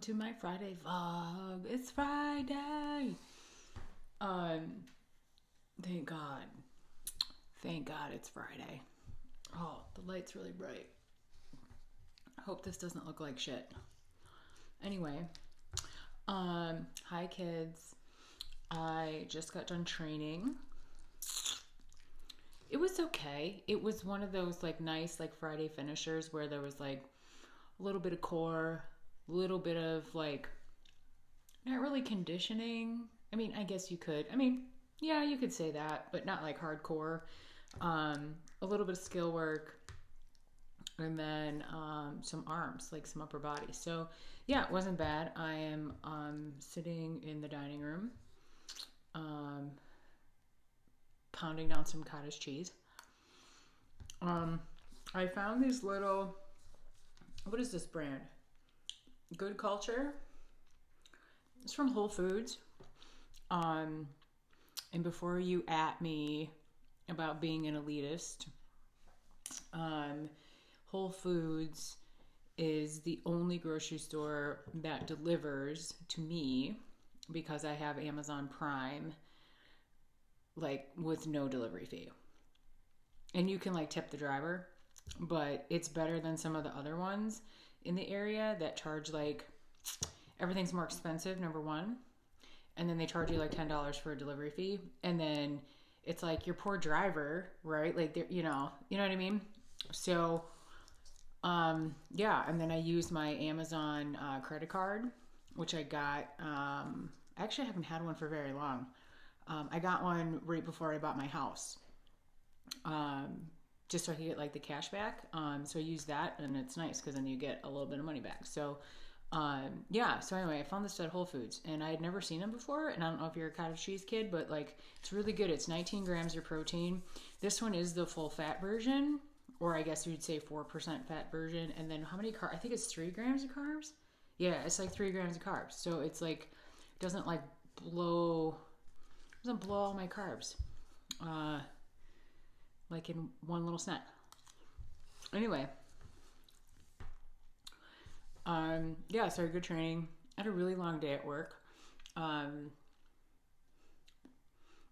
to my Friday vlog. It's Friday. Um, thank God. Thank God it's Friday. Oh, the light's really bright. I hope this doesn't look like shit. Anyway, hi kids. I just got done training. It was okay. It was one of those like nice like Friday finishers where there was like a little bit of core, a little bit of like not really conditioning. I mean, I guess you could. I mean, yeah, you could say that, but not like hardcore. A little bit of skill work, and then some arms, like some upper body. So yeah, it wasn't bad. I am sitting in the dining room, um, pounding down some cottage cheese. Um, I found these little. What is this brand? Good Culture. It's from Whole Foods. Um, and before you at me about being an elitist, um, Whole Foods is the only grocery store that delivers to me because I have Amazon Prime, like with no delivery fee. And you can like tip the driver, but it's better than some of the other ones in the area that charge like everything's more expensive, number one. And then they charge you like $10 for a delivery fee. And then it's like your poor driver, right? Like they're, you know what I mean? So, yeah. And then I used my Amazon credit card, which I got. I actually haven't had one for very long. I got one right before I bought my house. Just so I could get like the cash back. So I use that, and it's nice because then you get a little bit of money back. So, yeah. So anyway, I found this at Whole Foods, and I had never seen them before. And I don't know if you're a cottage cheese kid, but like it's really good. It's 19 grams of protein. This one is the full fat version, or I guess you'd say 4% fat version. And then how many carbs? I think it's 3 grams of carbs. Yeah, it's like 3 grams of carbs. So it's like doesn't like blow doesn't blow all my carbs. Like in one little snack. Anyway, yeah, so good training. I had a really long day at work.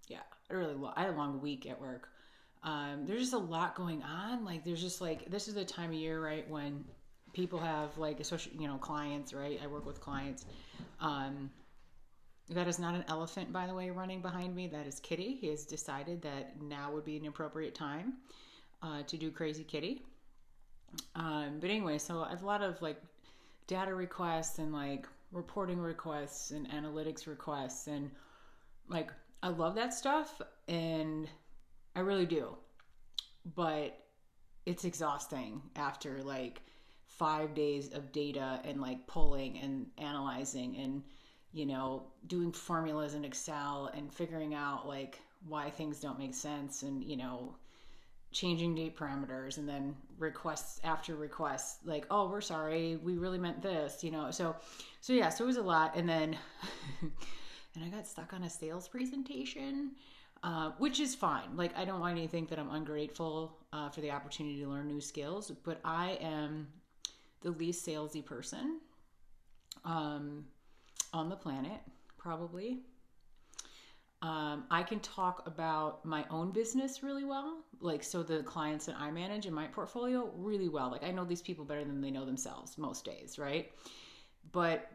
Yeah, I had a long week at work. There's just a lot going on. Like, there's just like this is the time of year, right, when people have like, especially clients, right? I work with clients. Um, that is not an elephant, by the way, running behind me. That is Kitty. He has decided that now would be an appropriate time to do Crazy Kitty. But anyway, so I have a lot of like data requests and like reporting requests and analytics requests. And like, I love that stuff. And I really do. But it's exhausting after like 5 days of data and like pulling and analyzing and doing formulas in Excel and figuring out like why things don't make sense and, changing date parameters and then requests after requests like, oh, we're sorry, we really meant this, so yeah, so it was a lot. And then, and I got stuck on a sales presentation, which is fine. Like, I don't want you to think that I'm ungrateful for the opportunity to learn new skills, but I am the least salesy person on the planet, probably. I can talk about my own business really well. Like, so the clients that I manage in my portfolio really well. Like, I know these people better than they know themselves most days, right? But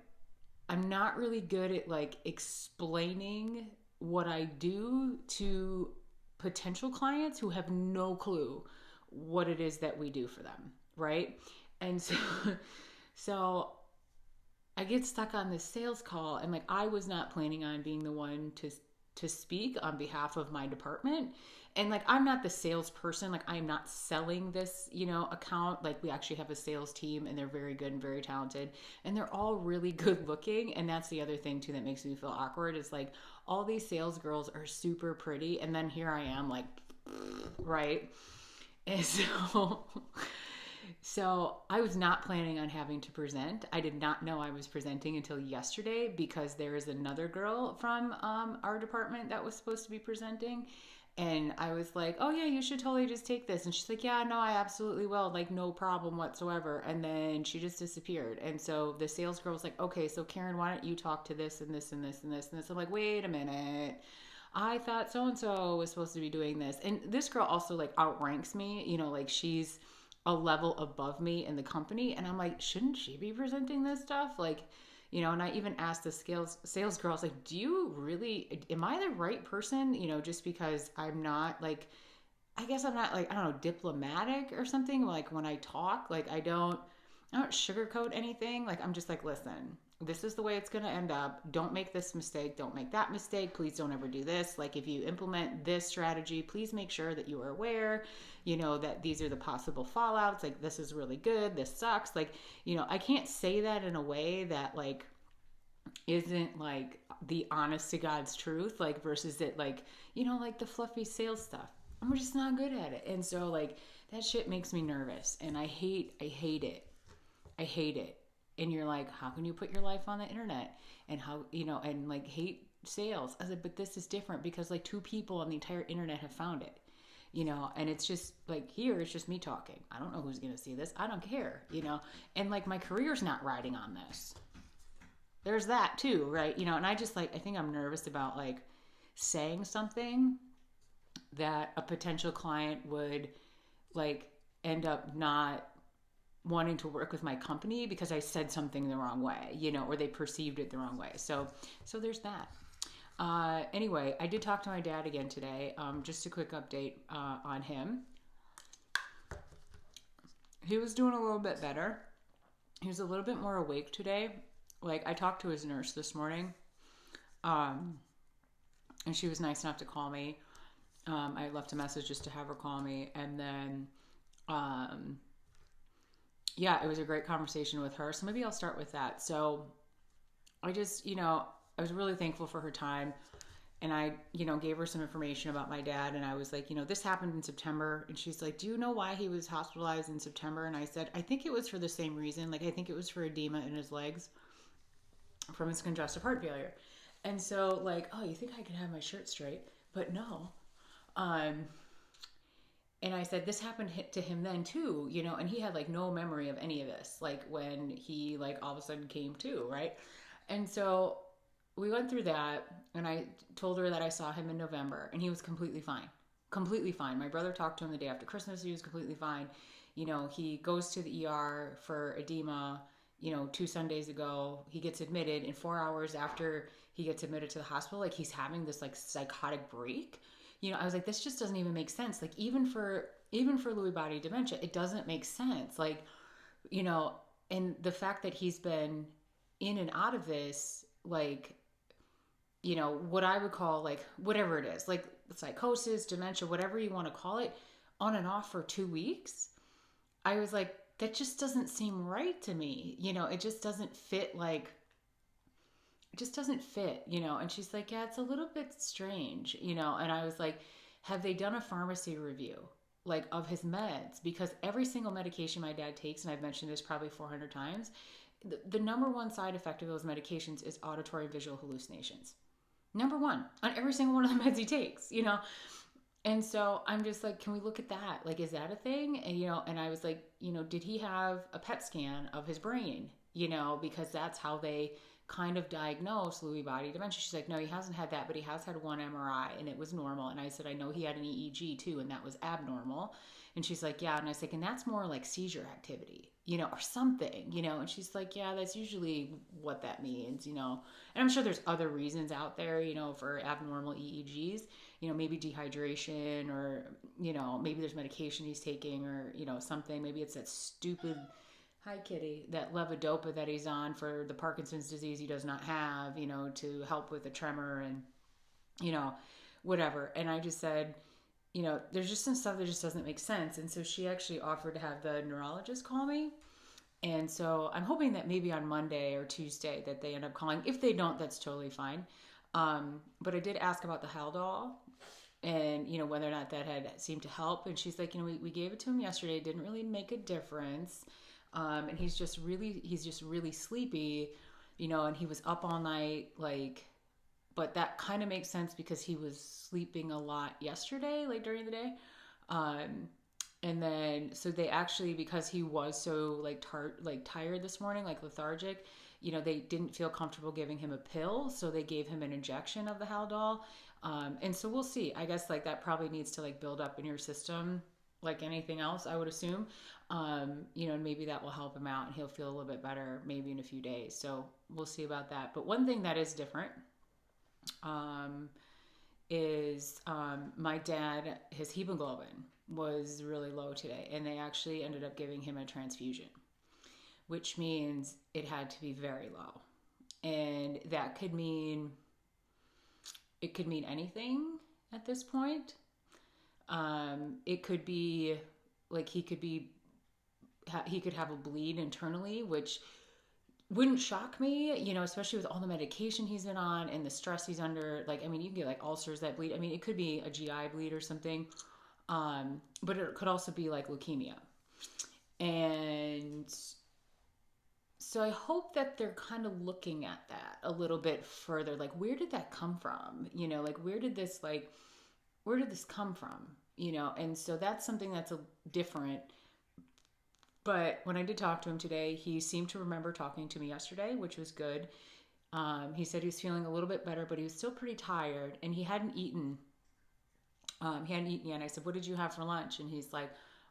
I'm not really good at like explaining what I do to potential clients who have no clue what it is that we do for them, right? And so, so I get stuck on this sales call, and like I was not planning on being the one to speak on behalf of my department. And like I'm not the salesperson, like I'm not selling this, account. Like we actually have a sales team and they're very good and very talented and they're all really good looking. And that's the other thing too that makes me feel awkward is like all these sales girls are super pretty and then here I am like right. And so I was not planning on having to present. I did not know I was presenting until yesterday because there is another girl from our department that was supposed to be presenting. And I was like, oh yeah, you should totally just take this. And she's like, yeah, no, I absolutely will. Like, no problem whatsoever. And then she just disappeared. And so the sales girl was like, okay, so Karen, why don't you talk to this and this and this and this and this? I'm like, wait a minute. I thought so and so was supposed to be doing this. And this girl also like outranks me, like she's a level above me in the company. And I'm like, shouldn't she be presenting this stuff? Like, and I even asked the sales girl, I was like, do you really, am I the right person? Just because I'm not like, I guess I'm not like, I don't know, diplomatic or something. Like when I talk, like I don't sugarcoat anything. Like I'm just like, listen, this is the way it's going to end up. Don't make this mistake. Don't make that mistake. Please don't ever do this. Like if you implement this strategy, please make sure that you are aware, that these are the possible fallouts. Like this is really good. This sucks. Like, I can't say that in a way that like isn't like the honest to God's truth, like versus it like, like the fluffy sales stuff. I'm just not good at it. And so like that shit makes me nervous and I hate it. I hate it. And you're like, how can you put your life on the internet and how, and like hate sales? I said, but this is different because like 2 people on the entire internet have found it, and it's just like, here, it's just me talking. I don't know who's going to see this. I don't care, and like my career's not riding on this. There's that too, right? And I just like, I think I'm nervous about like saying something that a potential client would like end up not wanting to work with my company because I said something the wrong way, or they perceived it the wrong way. So there's that. Anyway, I did talk to my dad again today. Just a quick update on him. He was doing a little bit better. He was a little bit more awake today. Like I talked to his nurse this morning, and she was nice enough to call me. I left a message just to have her call me, and then yeah, it was a great conversation with her. So maybe I'll start with that. So I just, I was really thankful for her time. And I, gave her some information about my dad. And I was like, this happened in September. And she's like, do you know why he was hospitalized in September? And I said, I think it was for the same reason. Like, I think it was for edema in his legs from his congestive heart failure. And so like, oh, you think I could have my shirt straight? But no. And I said, this happened to him then too, and he had like no memory of any of this, like when he like all of a sudden came to, right? And so we went through that and I told her that I saw him in November and he was completely fine. Completely fine. My brother talked to him the day after Christmas. He was completely fine. He goes to the ER for edema, 2 Sundays ago. He gets admitted and 4 hours after he gets admitted to the hospital, like he's having this like psychotic break. I was like, this just doesn't even make sense. Like even for Lewy body dementia, it doesn't make sense. Like, and the fact that he's been in and out of this, like, what I would call like, whatever it is, like psychosis, dementia, whatever you want to call it, on and off for 2 weeks. I was like, that just doesn't seem right to me. It just doesn't fit. Like, it just doesn't fit, and she's like, yeah, it's a little bit strange, and I was like, have they done a pharmacy review like of his meds? Because every single medication my dad takes, and I've mentioned this probably 400 times, the number one side effect of those medications is auditory and visual hallucinations. Number one on every single one of the meds he takes, and so I'm just like, can we look at that? Like, is that a thing? And and I was like, did he have a PET scan of his brain? Because that's how they kind of diagnosed Lewy body dementia. She's like, no, he hasn't had that, but he has had one MRI and it was normal. And I said, I know he had an EEG too, and that was abnormal. And she's like, yeah. And I was like, and that's more like seizure activity, or something, and she's like, yeah, that's usually what that means, and I'm sure there's other reasons out there, for abnormal EEGs, maybe dehydration or, maybe there's medication he's taking or, something, maybe it's that stupid, hi kitty, that levodopa that he's on for the Parkinson's disease he does not have, to help with the tremor and, whatever. And I just said, there's just some stuff that just doesn't make sense. And so she actually offered to have the neurologist call me. And so I'm hoping that maybe on Monday or Tuesday that they end up calling. If they don't, that's totally fine. But I did ask about the Haldol and, whether or not that had seemed to help. And she's like, we gave it to him yesterday. It didn't really make a difference. And he's just really sleepy, and he was up all night, like But that kind of makes sense because he was sleeping a lot yesterday, like during the day. Um, and then so they actually, because he was so like tired this morning, like lethargic, they didn't feel comfortable giving him a pill, so they gave him an injection of the Haldol. And so we'll see. I guess like that probably needs to like build up in your system like anything else, I would assume. And maybe that will help him out and he'll feel a little bit better maybe in a few days. So we'll see about that. But one thing that is different um, is my dad, his hemoglobin was really low today, and they actually ended up giving him a transfusion, which means it had to be very low. And that could mean, it could mean anything at this point. It could be like he could have a bleed internally, which wouldn't shock me, especially with all the medication he's been on and the stress he's under. Like, I mean, you can get like ulcers that bleed. I mean, it could be a GI bleed or something. But it could also be like leukemia. And so I hope that they're kind of looking at that a little bit further. Like, where did that come from? Like, where did this come from? And so that's something that's different. But when I did talk to him today, he seemed to remember talking to me yesterday, which was good. He said he was feeling a little bit better, but he was still pretty tired, and he hadn't eaten. He hadn't eaten yet. And I said, "What did you have for lunch?" And he's like,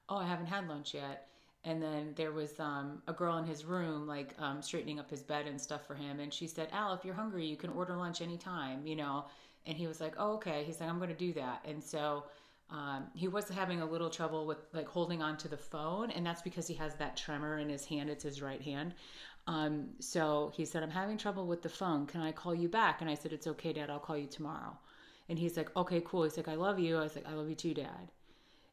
"Oh, I haven't had lunch yet." And then there was a girl in his room, like straightening up his bed and stuff for him. And she said, "Al, if you're hungry, you can order lunch anytime." And he was like, "Oh, okay." He's like, "I'm going to do that." And so he was having a little trouble with like holding on to the phone, and that's because he has that tremor in his hand. It's his right hand. So he said, "I'm having trouble with the phone. Can I call you back?" And I said, "It's okay, Dad. I'll call you tomorrow." And he's like, "Okay, cool." He's like, "I love you." I was like, "I love you too, Dad."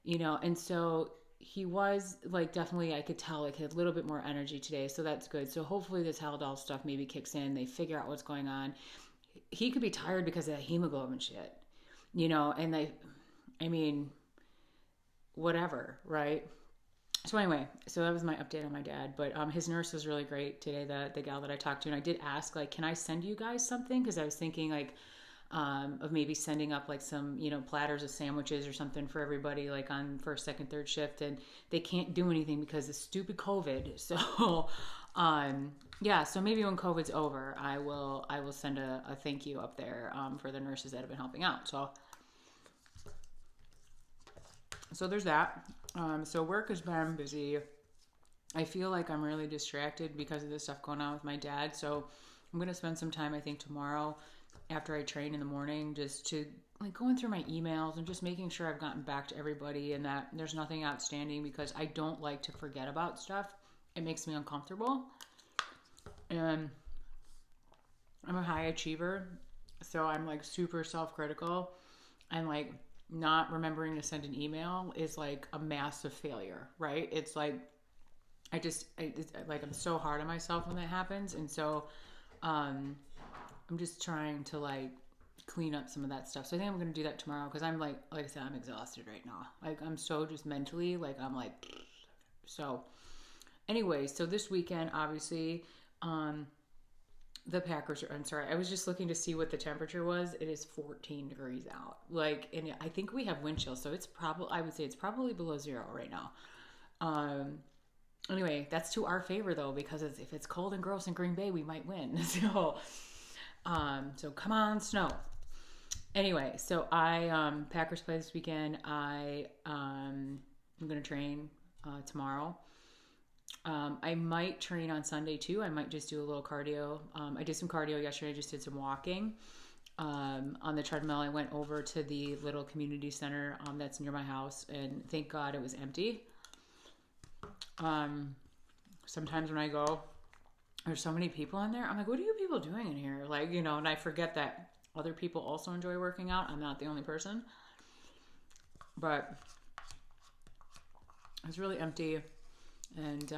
And so he was like, definitely, I could tell like he had a little bit more energy today. So that's good. So hopefully this Haldol stuff maybe kicks in. They figure out what's going on. He could be tired because of that hemoglobin shit, and I mean, whatever, right? So anyway, so that was my update on my dad. But his nurse was really great today, the gal that I talked to. And I did ask, like, can I send you guys something? Because I was thinking, like, of maybe sending up, like, some, platters of sandwiches or something for everybody, like, on first, second, third shift. And they can't do anything because of stupid COVID. So, yeah, so maybe when COVID's over, I will send a thank you up there for the nurses that have been helping out. So there's that. So work has been busy. I feel like I'm really distracted because of the stuff going on with my dad. So I'm going to spend some time, I think, tomorrow after I train in the morning, just to like going through my emails and just making sure I've gotten back to everybody and that there's nothing outstanding, because I don't like to forget about stuff. It makes me uncomfortable. And I'm a high achiever, so I'm like super self-critical, and like not remembering to send an email is like a massive failure, right? It's like I'm so hard on myself when that happens. And so I'm just trying to like clean up some of that stuff. So I think I'm going to do that tomorrow, because I'm like I said, I'm exhausted right now. Like I'm so just mentally, like I'm like, so anyway, so this weekend, obviously, the Packers are, I'm sorry, I was just looking to see what the temperature was. It is 14 degrees out. Like, and I think we have wind chill, so it's probably, I would say it's probably below zero right now. Anyway, that's to our favor though, because if it's cold and gross in Green Bay, we might win. So come on, snow. Anyway, so Packers play this weekend. I'm gonna train tomorrow. I might train on Sunday too. I might just do a little cardio. I did some cardio yesterday. I just did some walking on the treadmill. I went over to the little community center that's near my house, and thank God it was empty. Sometimes when I go, there's so many people in there. I'm like, what are you people doing in here? Like, and I forget that other people also enjoy working out. I'm not the only person. But it's really empty. And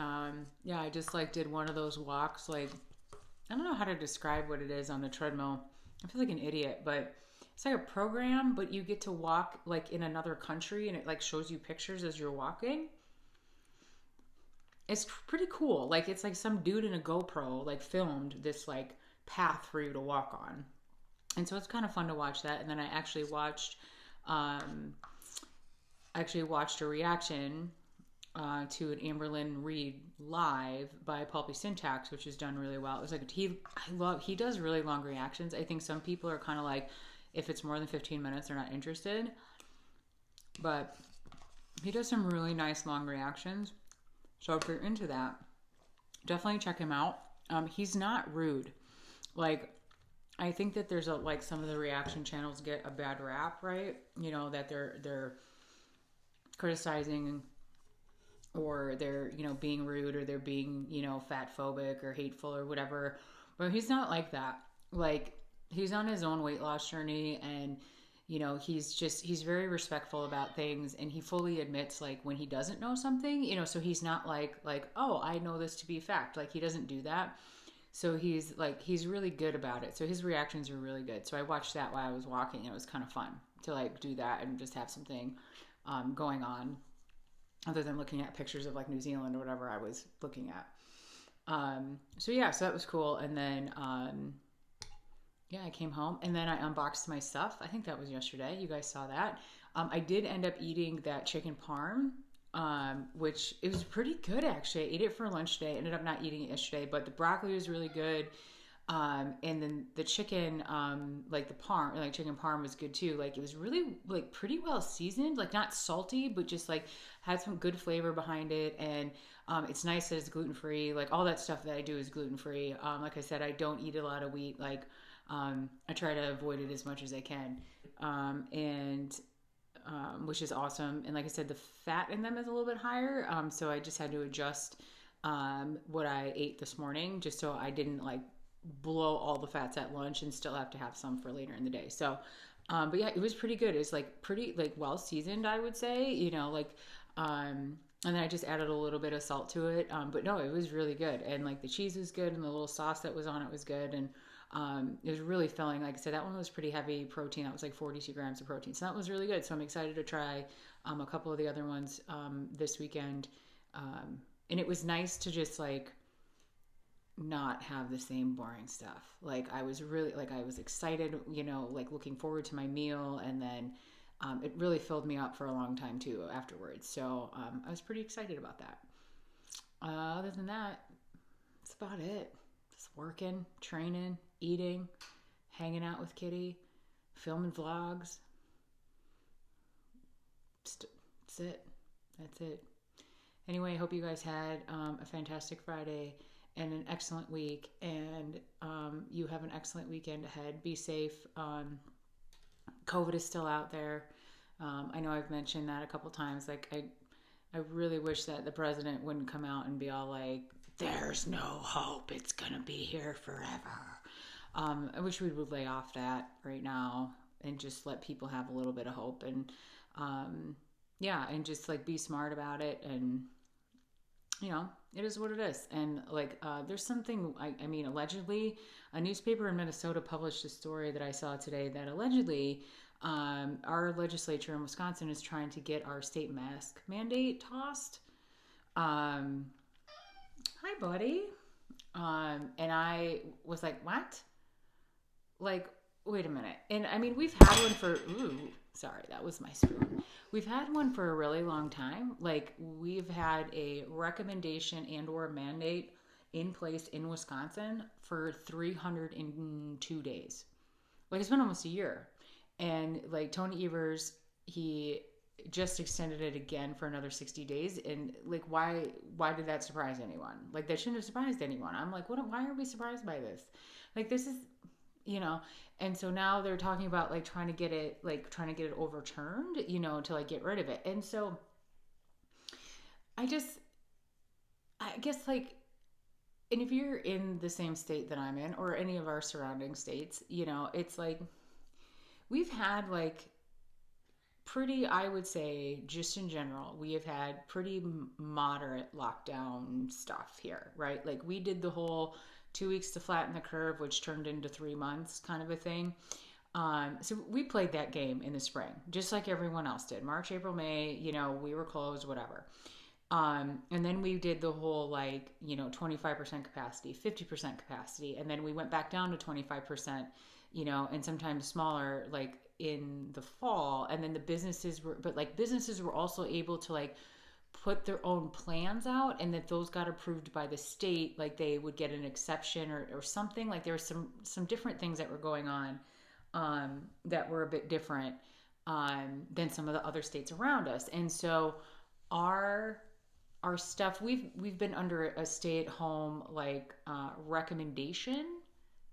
yeah, I just like did one of those walks. Like, I don't know how to describe what it is on the treadmill. I feel like an idiot, but it's like a program, but you get to walk like in another country, and it like shows you pictures as you're walking. It's pretty cool. Like, it's like some dude in a GoPro like filmed this like path for you to walk on. And so it's kind of fun to watch that. And then I um, actually watched a reaction to an Amberlynn Reed live by Pulpy Syntax, which is done really well. It was like he does really long reactions. I think some people are kind of like, if it's more than 15 minutes, they're not interested. But he does some really nice long reactions. So if you're into that, definitely check him out. He's not rude. Like, I think that there's like some of the reaction channels get a bad rap, right? That they're criticizing, or they're being rude, or they're being fat phobic or hateful or whatever. But he's not like that. Like, he's on his own weight loss journey, and he's very respectful about things, and he fully admits like when he doesn't know something. So he's not like, oh, I know this to be fact. Like, he doesn't do that. So he's really good about it. So his reactions are really good. So I watched that while I was walking. It was kind of fun to like do that and just have something going on other than looking at pictures of like New Zealand or whatever I was looking at. So that was cool. And then I came home, and then I unboxed my stuff. I think that was yesterday. You guys saw that. I did end up eating that chicken parm, which it was pretty good actually. I ate it for lunch today. Ended up not eating it yesterday, but the broccoli was really good. And then the chicken, like the parm, like chicken parm was good too. Like, it was really like pretty well seasoned, like not salty, but just like had some good flavor behind it. And it's nice that it's gluten free. Like, all that stuff that I do is gluten free. Like I said, I don't eat a lot of wheat. Like, I try to avoid it as much as I can. And which is awesome. And like I said, the fat in them is a little bit higher. So I just had to adjust what I ate this morning, just so I didn't like blow all the fats at lunch and still have to have some for later in the day. So, but yeah, it was pretty good. It's like pretty like well seasoned, I would say. And then I just added a little bit of salt to it. But no, it was really good. And like the cheese was good, and the little sauce that was on it was good. And it was really filling. Like I said, that one was pretty heavy protein. That was like 42 grams of protein. So that was really good. So I'm excited to try a couple of the other ones this weekend. And it was nice to just like not have the same boring stuff. Like, I was really like, I was excited, like looking forward to my meal. And then it really filled me up for a long time too afterwards. So I was pretty excited about that. Other than that, that's about it. Just working, training, eating, hanging out with Kitty, filming vlogs. That's it. That's it. Anyway, I hope you guys had a fantastic Friday and an excellent week, and you have an excellent weekend ahead. Be safe. COVID is still out there. I know I've mentioned that a couple times. Like, I really wish that the president wouldn't come out and be all like, there's no hope, it's gonna be here forever. I wish we would lay off that right now and just let people have a little bit of hope. And and just like be smart about it. And it is what it is. And like there's something, I mean, allegedly a newspaper in Minnesota published a story that I saw today that allegedly our legislature in Wisconsin is trying to get our state mask mandate tossed. Hi, buddy. And I was like, what? Like, wait a minute. And I mean, we've had one for, sorry, that was my spoon. We've had one for a really long time. Like, we've had a recommendation and or a mandate in place in Wisconsin for 302 days. Like, it's been almost a year. And like Tony Evers, he just extended it again for another 60 days. And like, why did that surprise anyone? Like, that shouldn't have surprised anyone. I'm like, why are we surprised by this? Like, this is, and so now they're talking about like trying to get it overturned, to like get rid of it. And so I guess like, and if you're in the same state that I'm in, or any of our surrounding states, it's like, we've had like pretty, I would say, just in general, we have had pretty moderate lockdown stuff here, right? Like, we did the whole 2 weeks to flatten the curve, which turned into 3 months kind of a thing. So we played that game in the spring, just like everyone else did. March, April, May, we were closed, whatever. And then we did the whole 25% capacity, 50% capacity. And then we went back down to 25%, and sometimes smaller, like in the fall. And then the businesses were, but like businesses were also able to like put their own plans out, and that those got approved by the state, like they would get an exception or something. Like there were some different things that were going on, that were a bit different, than some of the other states around us. And so our our stuff, we've been under a stay at home, like, recommendation,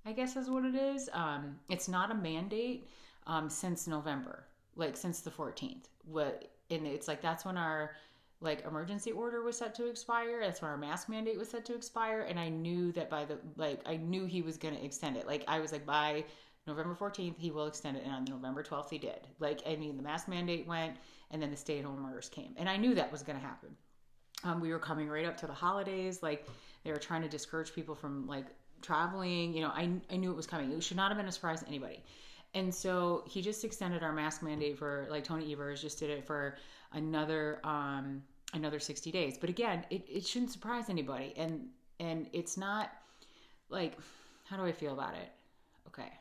I guess is what it is. It's not a mandate, since November, like since the 14th. What And it's like that's when our like emergency order was set to expire. That's when our mask mandate was set to expire. And I knew that by the like I knew he was going to extend it. Like I was like, by November 14th he will extend it, and on November 12th he did. Like, I mean, the mask mandate went, and then the stay at home orders came, and I knew that was going to happen. We were coming right up to the holidays. Like they were trying to discourage people from like traveling. I knew it was coming. It should not have been a surprise to anybody. And so he just extended our mask mandate for, like, Tony Evers just did it for another 60 days. But again, it shouldn't surprise anybody. And it's not like, how do I feel about it? Okay.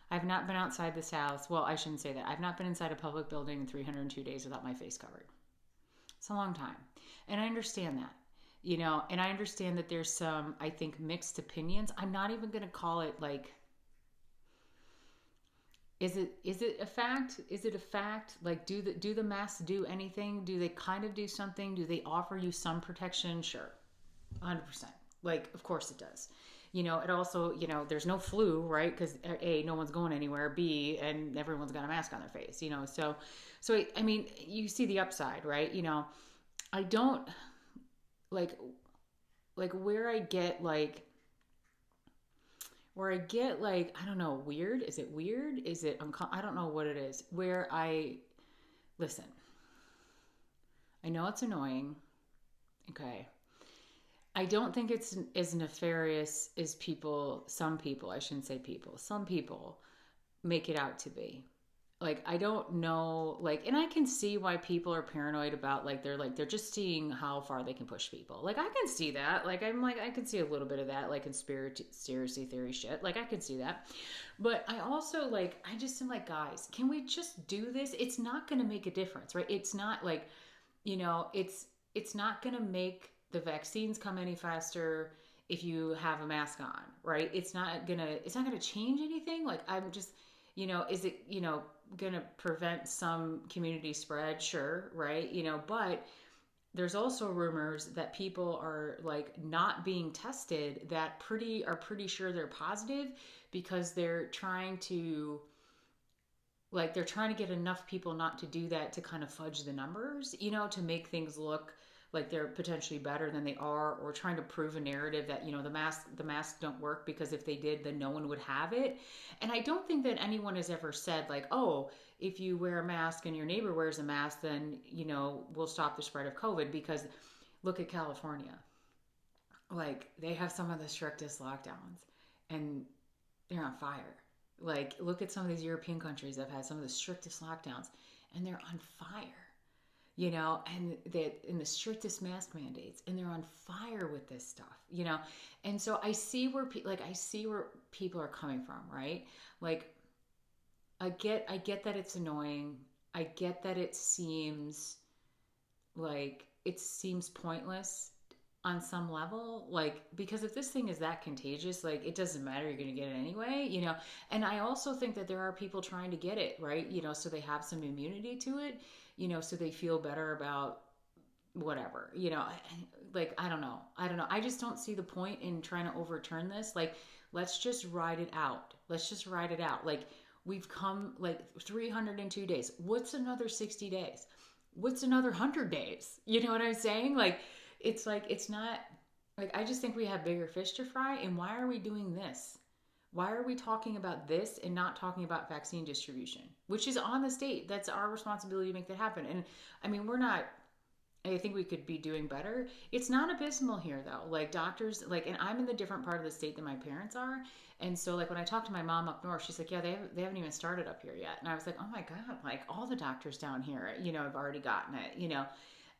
I've not been outside this house. Well, I shouldn't say that. I've not been inside a public building in 302 days without my face covered. It's a long time. And I understand that, and I understand that there's some, I think, mixed opinions. I'm not even going to call it like, is it a fact? Is it a fact? Like, do the masks do anything? Do they kind of do something? Do they offer you some protection? Sure. 100%. Like, of course it does. It also, there's no flu, right? Because A, no one's going anywhere. B, and everyone's got a mask on their face, So, I mean, you see the upside, right? I don't like where I get like, I don't know, weird. Is it weird? Is it I don't know what it is. Listen, I know it's annoying. Okay. I don't think it's as nefarious as some people, I shouldn't say people, some people make it out to be. Like, I don't know, like, and I can see why people are paranoid about, they're just seeing how far they can push people. Like, I can see that. Like, I can see a little bit of that, like, conspiracy theory shit. Like, I can see that. But I also, like, I just am like, guys, can we just do this? It's not going to make a difference, right? It's not like, it's not going to make the vaccines come any faster if you have a mask on, right? It's not going to change anything. Like, I'm just, is it, going to prevent some community spread? Sure, right? But there's also rumors that people are like not being tested that are pretty sure they're positive, because they're trying to get enough people not to do that, to kind of fudge the numbers, to make things look like they're potentially better than they are, or trying to prove a narrative that, the masks don't work, because if they did, then no one would have it. And I don't think that anyone has ever said like, oh, if you wear a mask and your neighbor wears a mask, then, we'll stop the spread of COVID. Because look at California. Like, they have some of the strictest lockdowns, and they're on fire. Like, look at some of these European countries that have had some of the strictest lockdowns, and they're on fire. And in the strictest mask mandates, and they're on fire with this stuff, and so I see where people are coming from, right? Like, I get that it's annoying. I get that it seems pointless on some level, like, because if this thing is that contagious, like, it doesn't matter, you're going to get it anyway, and I also think that there are people trying to get it, right? So they have some immunity to it, so they feel better about whatever, like, I don't know. I just don't see the point in trying to overturn this. Like, let's just ride it out. Like, we've come like 302 days. What's another 60 days? What's another 100 days? You know what I'm saying? Like, it's not, like, I just think we have bigger fish to fry. And why are we doing this? Why are we talking about this and not talking about vaccine distribution, which is on the state? That's our responsibility to make that happen. And I mean, I think we could be doing better. It's not abysmal here though. Like, doctors, like, and I'm in the different part of the state than my parents are. And so, like, when I talked to my mom up north, she's like, yeah, they haven't even started up here yet. And I was like, oh my God, like, all the doctors down here, have already gotten it,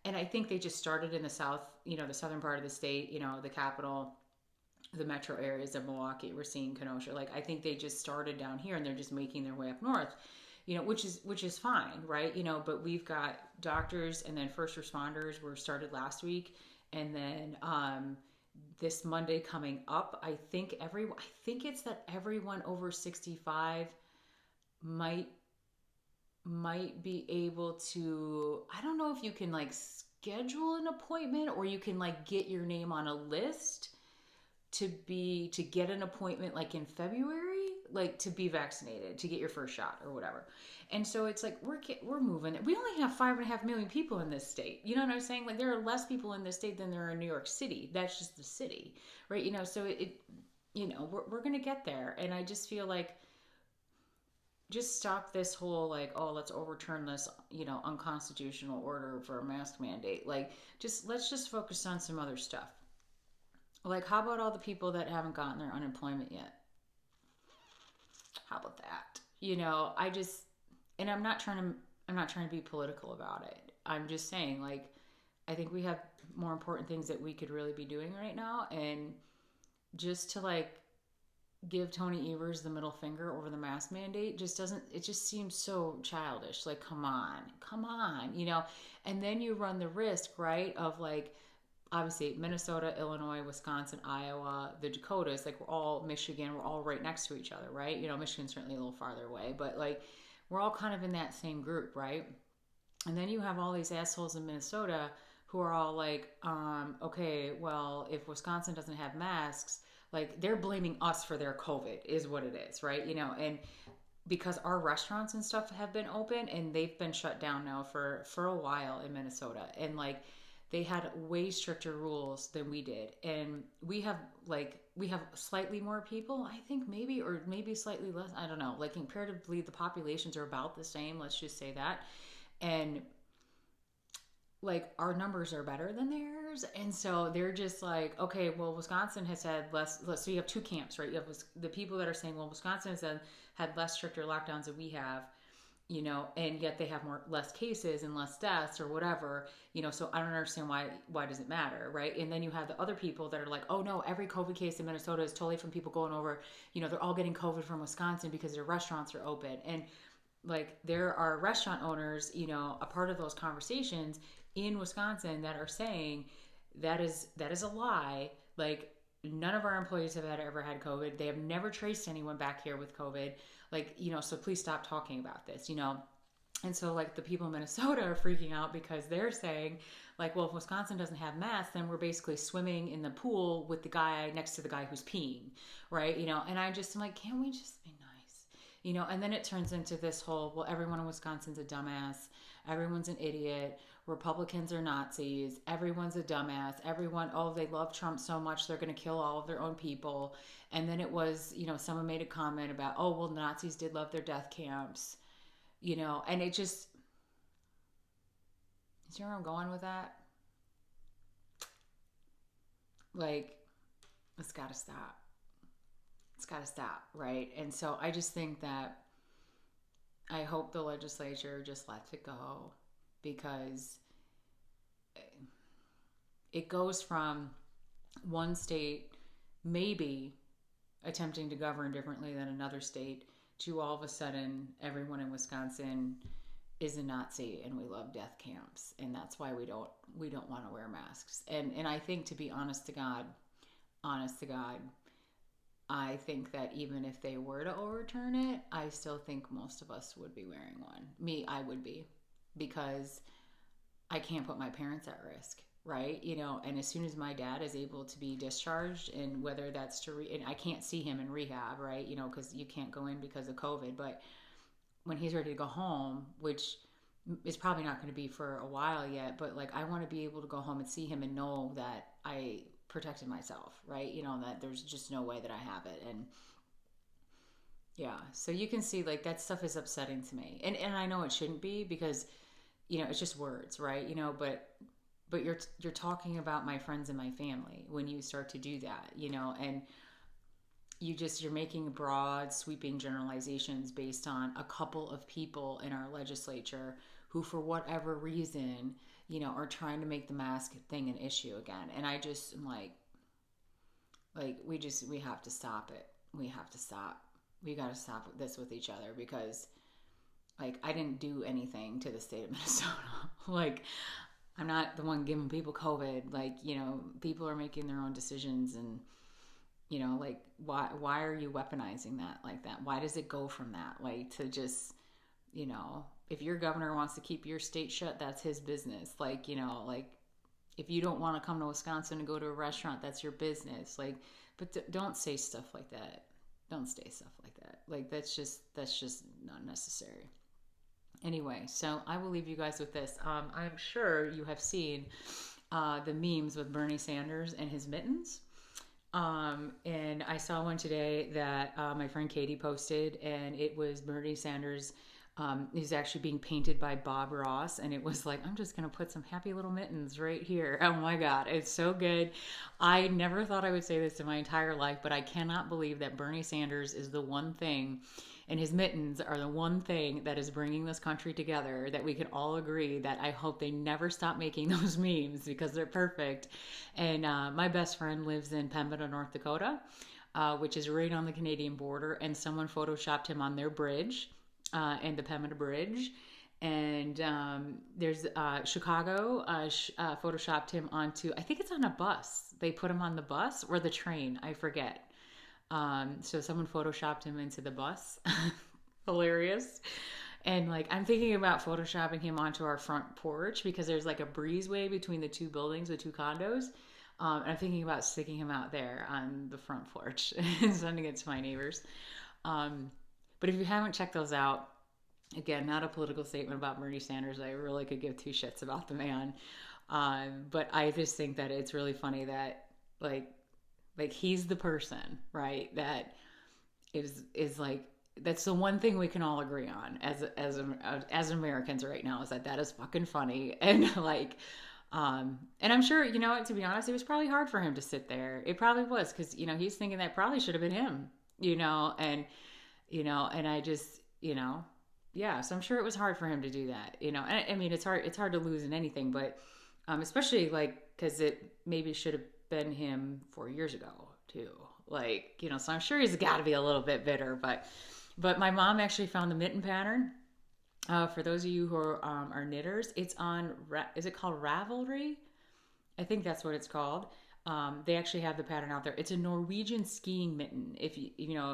And I think they just started in the south, the southern part of the state, the capital. the metro areas of Milwaukee. We're seeing Kenosha. Like I think they just started down here and they're just making their way up north. Which is fine, right? But we've got doctors and then first responders were started last week, and then this Monday coming up, I think it's that everyone over 65 might be able to. I don't know if you can like schedule an appointment or you can like get your name on a list to get an appointment like in February, like to be vaccinated, to get your first shot or whatever. And so it's like we're moving. We only have 5.5 million people in this state. You know what I'm saying? Like there are less people in this state than there are in New York City. That's just the city, right? So we're gonna get there. And I just feel like just stop this whole like, oh, let's overturn this unconstitutional order for a mask mandate. Like let's just focus on some other stuff. Like, how about all the people that haven't gotten their unemployment yet? How about that? I just, and I'm not trying to be political about it. I'm just saying, like, I think we have more important things that we could really be doing right now. And just to like give Tony Evers the middle finger over the mask mandate it just seems so childish. Like, come on, and then you run the risk, right, of like, obviously Minnesota, Illinois, Wisconsin, Iowa, the Dakotas, like we're all Michigan, we're all right next to each other, right? Michigan's certainly a little farther away, but like we're all kind of in that same group, right? And then you have all these assholes in Minnesota who are all like, okay, well, if Wisconsin doesn't have masks, like they're blaming us for their COVID is what it is, right? And because our restaurants and stuff have been open and they've been shut down now for a while in Minnesota, and like they had way stricter rules than we did, and we have slightly more people, I think, or maybe slightly less, I don't know, like comparatively the populations are about the same, let's just say that. And like our numbers are better than theirs, and so they're just like, okay, well, Wisconsin has had less, so you have two camps, right? You have the people that are saying, well, Wisconsin has had less stricter lockdowns than we have, and yet they have less cases and less deaths or whatever, so I don't understand why does it matter, right? And then you have the other people that are like, oh no, every COVID case in Minnesota is totally from people going over, they're all getting COVID from Wisconsin because their restaurants are open. And like there are restaurant owners, a part of those conversations in Wisconsin that are saying that is a lie. Like none of our employees have ever had COVID. They have never traced anyone back here with COVID. Like, so please stop talking about this, And so like the people in Minnesota are freaking out because they're saying like, well, if Wisconsin doesn't have masks, then we're basically swimming in the pool with the guy next to the guy who's peeing, right? And I'm like, can't we just be nice? And then it turns into this whole, well, everyone in Wisconsin's a dumbass. Everyone's an idiot. Republicans are Nazis. Everyone's a dumbass. Everyone, oh, they love Trump so much they're going to kill all of their own people. And then it was, someone made a comment about, oh, well, Nazis did love their death camps, and it just, you see where I'm going with that? Like, it's got to stop. It's got to stop, right? And so I just think that I hope the legislature just lets it go, because it goes from one state maybe attempting to govern differently than another state to all of a sudden everyone in Wisconsin is a Nazi and we love death camps, and that's why we don't want to wear masks. And I think, to be honest to God, I think that even if they were to overturn it, I still think most of us would be wearing one. Me, I would be, because I can't put my parents at risk, right? And as soon as my dad is able to be discharged, and whether that's and I can't see him in rehab, right? Because you can't go in because of COVID, but when he's ready to go home, which is probably not going to be for a while yet, but like I want to be able to go home and see him and know that I protected myself, right? That there's just no way that I have it. And yeah, so you can see like that stuff is upsetting to me, and I know it shouldn't be, because it's just words, right? But you're talking about my friends and my family when you start to do that, and you're making broad sweeping generalizations based on a couple of people in our legislature who, for whatever reason, are trying to make the mask thing an issue again. And I just am like like we have to stop it. We have to stop. We got to stop this with each other because like I didn't do anything to the state of Minnesota. Like I'm not the one giving people COVID. Like, people are making their own decisions and like why are you weaponizing that like that? Why does it go from that like to just, if your governor wants to keep your state shut, that's his business. Like, like if you don't want to come to Wisconsin and go to a restaurant, that's your business. Like, but don't say stuff like that. Don't say stuff like that. Like that's just not necessary. Anyway, so I will leave you guys with this. I'm sure you have seen the memes with Bernie Sanders and his mittens. And I saw one today that my friend Katie posted, and it was Bernie Sanders. He's actually being painted by Bob Ross, and it was like, I'm just going to put some happy little mittens right here. Oh my God, it's so good. I never thought I would say this in my entire life, but I cannot believe that Bernie Sanders is the one thing, and his mittens are the one thing that is bringing this country together, that we can all agree that I hope they never stop making those memes because they're perfect. And my best friend lives in Pembina, North Dakota, which is right on the Canadian border, and someone photoshopped him on their bridge. And the Pembina Bridge, and there's Chicago photoshopped him onto, I think it's on a bus. They put him on the bus or the train, I forget. So someone photoshopped him into the bus. Hilarious. And like I'm thinking about photoshopping him onto our front porch because there's like a breezeway between the two buildings, the two condos. And I'm thinking about sticking him out there on the front porch and sending it to my neighbors. But if you haven't checked those out, again, not a political statement about Bernie Sanders. I really could give two shits about the man. But I just think that it's really funny that like he's the person, right? That is like, that's the one thing we can all agree on as Americans right now, is that is fucking funny. And like, and I'm sure, to be honest, it was probably hard for him to sit there. It probably was, because, he's thinking that probably should have been him, and I just, yeah, so I'm sure it was hard for him to do that, I mean, it's hard to lose in anything, but, especially like, cause it maybe should have been him 4 years ago too. Like, so I'm sure he's gotta be a little bit bitter, but my mom actually found the mitten pattern. For those of you who are knitters, it's on, is it called Ravelry? I think that's what it's called. They actually have the pattern out there. It's a Norwegian skiing mitten. If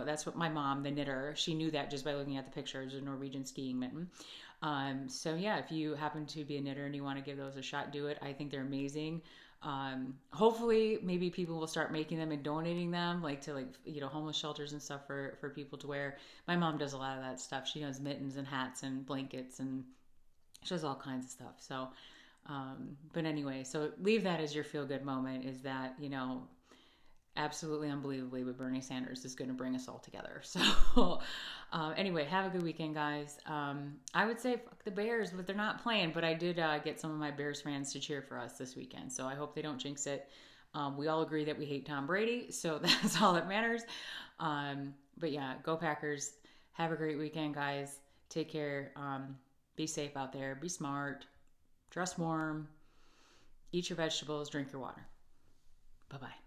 that's what my mom, the knitter, she knew that just by looking at the picture. It's a Norwegian skiing mitten. So yeah, if you happen to be a knitter and you want to give those a shot, do it. I think they're amazing. Hopefully maybe people will start making them and donating them to homeless shelters and stuff for people to wear. My mom does a lot of that stuff. She does mittens and hats and blankets, and she does all kinds of stuff. So, but anyway, so leave that as your feel-good moment, is that, absolutely unbelievably, but Bernie Sanders is going to bring us all together. So anyway, have a good weekend, guys. I would say fuck the Bears, but they're not playing, but I did get some of my Bears fans to cheer for us this weekend, so I hope they don't jinx it. We all agree that we hate Tom Brady, so that's all that matters. But yeah, go Packers. Have a great weekend, guys. Take care. Be safe out there. Be smart. Dress warm, eat your vegetables, drink your water. Bye-bye.